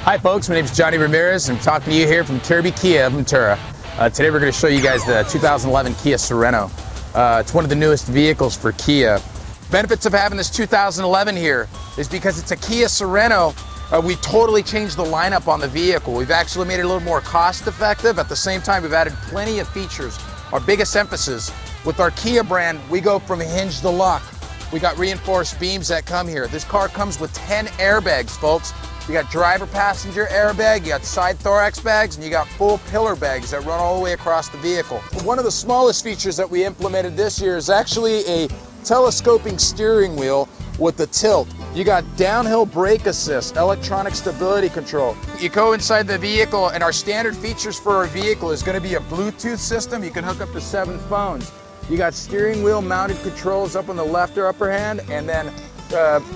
Hi folks, my name is Johnny Ramirez. I'm talking to you here from Kirby Kia of Ventura. Today we're going to show you guys the 2011 Kia Sorento. It's one of the newest vehicles for Kia. Benefits of having this 2011 here is because it's a Kia Sorento, we totally changed the lineup on the vehicle. We've actually made it a little more cost effective. At the same time, we've added plenty of features. Our biggest emphasis with our Kia brand, we go from hinge to lock. We got reinforced beams that come here. This car comes with 10 airbags, folks. You got driver passenger airbag, you got side thorax bags, and you got full pillar bags that run all the way across the vehicle. One of the smallest features that we implemented this year is actually a telescoping steering wheel with the tilt. You got downhill brake assist, electronic stability control. You go inside the vehicle, and our standard features for our vehicle is going to be a Bluetooth system. You can hook up to 7 phones. You got steering wheel mounted controls up on the left or upper hand, and then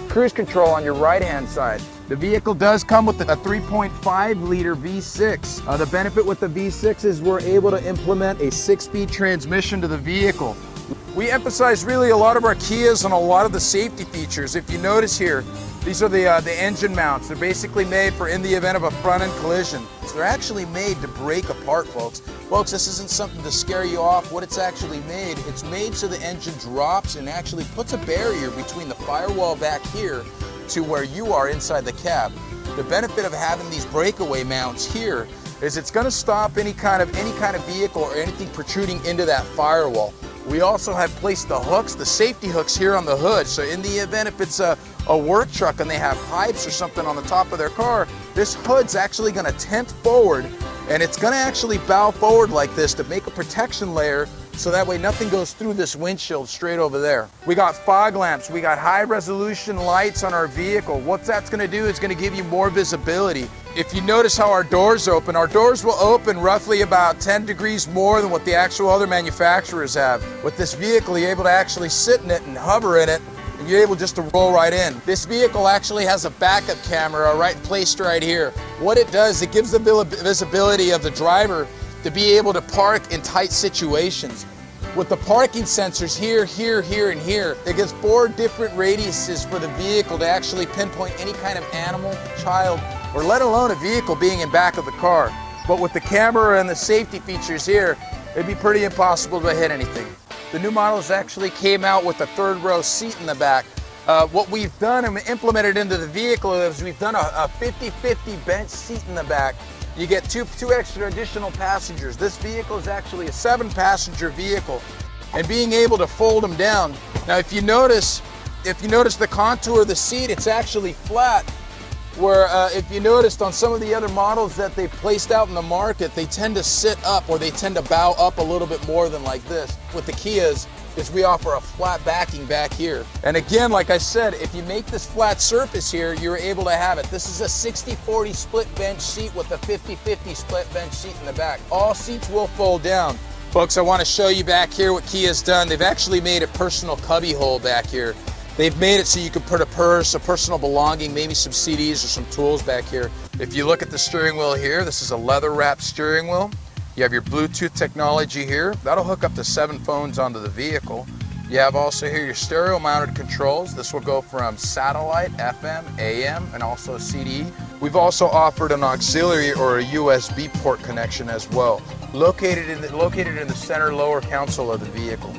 cruise control on your right hand side. The vehicle does come with a 3.5 liter V6. The benefit with the V6 is we're able to implement a 6-speed transmission to the vehicle. We emphasize really a lot of our Kias on a lot of the safety features. If you notice here, these are the engine mounts. They're basically made for in the event of a front-end collision. So they're actually made to break apart, folks. Folks, this isn't something to scare you off. What it's actually made, it's made so the engine drops and actually puts a barrier between the firewall back here to where you are inside the cab. The benefit of having these breakaway mounts here is it's going to stop any kind of vehicle or anything protruding into that firewall. We also have placed the hooks, the safety hooks here on the hood. So in the event if it's a work truck and they have pipes or something on the top of their car, this hood's actually going to tent forward, and it's going to actually bow forward like this to make a protection layer so that way nothing goes through this windshield straight over there. We got fog lamps, we got high resolution lights on our vehicle. What that's going to do is going to give you more visibility. If you notice how our doors open, our doors will open roughly about 10 degrees more than what the actual other manufacturers have. With this vehicle, you're able to actually sit in it and hover in it, and you're able just to roll right in. This vehicle actually has a backup camera placed right here. What it does, it gives the visibility of the driver to be able to park in tight situations. With the parking sensors here, here, here, and here, it gives 4 different radiuses for the vehicle to actually pinpoint any kind of animal, child, or let alone a vehicle being in back of the car. But with the camera and the safety features here, it'd be pretty impossible to hit anything. The new models actually came out with a 3rd row seat in the back. What we've done and implemented into the vehicle is we've done a 50-50 bench seat in the back. You get two extra additional passengers. This vehicle is actually a 7-passenger vehicle, and being able to fold them down. Now, if you notice the contour of the seat, it's actually flat. Where if you noticed on some of the other models that they've placed out in the market, they tend to sit up or they tend to bow up a little bit more than like this. With the Kias, is we offer a flat backing back here. And again, like I said, if you make this flat surface here, you're able to have it. This is a 60-40 split bench seat with a 50-50 split bench seat in the back. All seats will fold down. Folks, I want to show you back here what Kia's done. They've actually made a personal cubby hole back here. They've made it so you can put a purse, a personal belonging, maybe some CDs or some tools back here. If you look at the steering wheel here, this is a leather wrapped steering wheel. You have your Bluetooth technology here. That'll hook up to 7 phones onto the vehicle. You have also here your stereo mounted controls. This will go from satellite, FM, AM, and also CD. We've also offered an auxiliary or a USB port connection as well, located in the center lower console of the vehicle.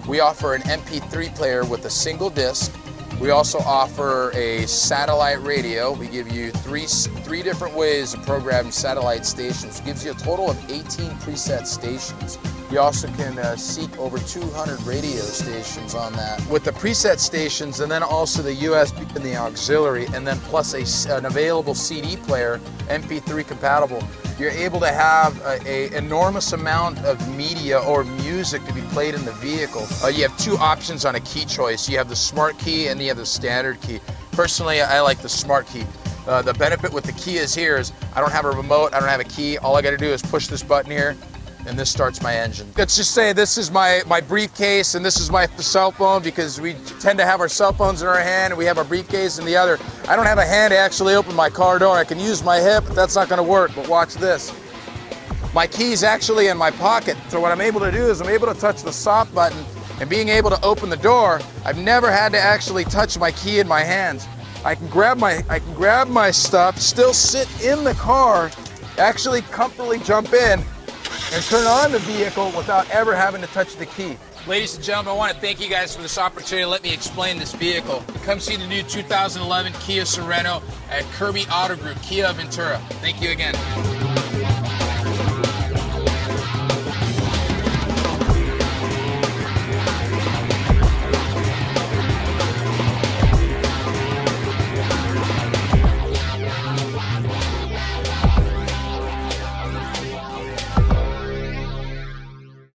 We offer an MP3 player with a single disc. We also offer a satellite radio. We give you three different ways of programming satellite stations. It gives you a total of 18 preset stations. You also can seek over 200 radio stations on that. With the preset stations and then also the USB and the auxiliary, and then plus an available CD player, MP3 compatible, you're able to have an enormous amount of media or music to be played in the vehicle. You have 2 options on a key choice. You have the smart key and you have the standard key. Personally, I like the smart key. The benefit with the Kias here is I don't have a remote, I don't have a key. All I got to do is push this button here, and this starts my engine. Let's just say this is my briefcase and this is my cell phone, because we tend to have our cell phones in our hand and we have our briefcase in the other. I don't have a hand to actually open my car door. I can use my hip, but that's not going to work. But watch this. My key's actually in my pocket. So what I'm able to do is I'm able to touch the stop button, and being able to open the door, I've never had to actually touch my key in my hands. I can grab my stuff, still sit in the car, actually comfortably jump in and turn on the vehicle without ever having to touch the key. Ladies and gentlemen, I want to thank you guys for this opportunity to let me explain this vehicle. Come see the new 2011 Kia Sorento at Kirby Auto Group, Kia Ventura. Thank you again.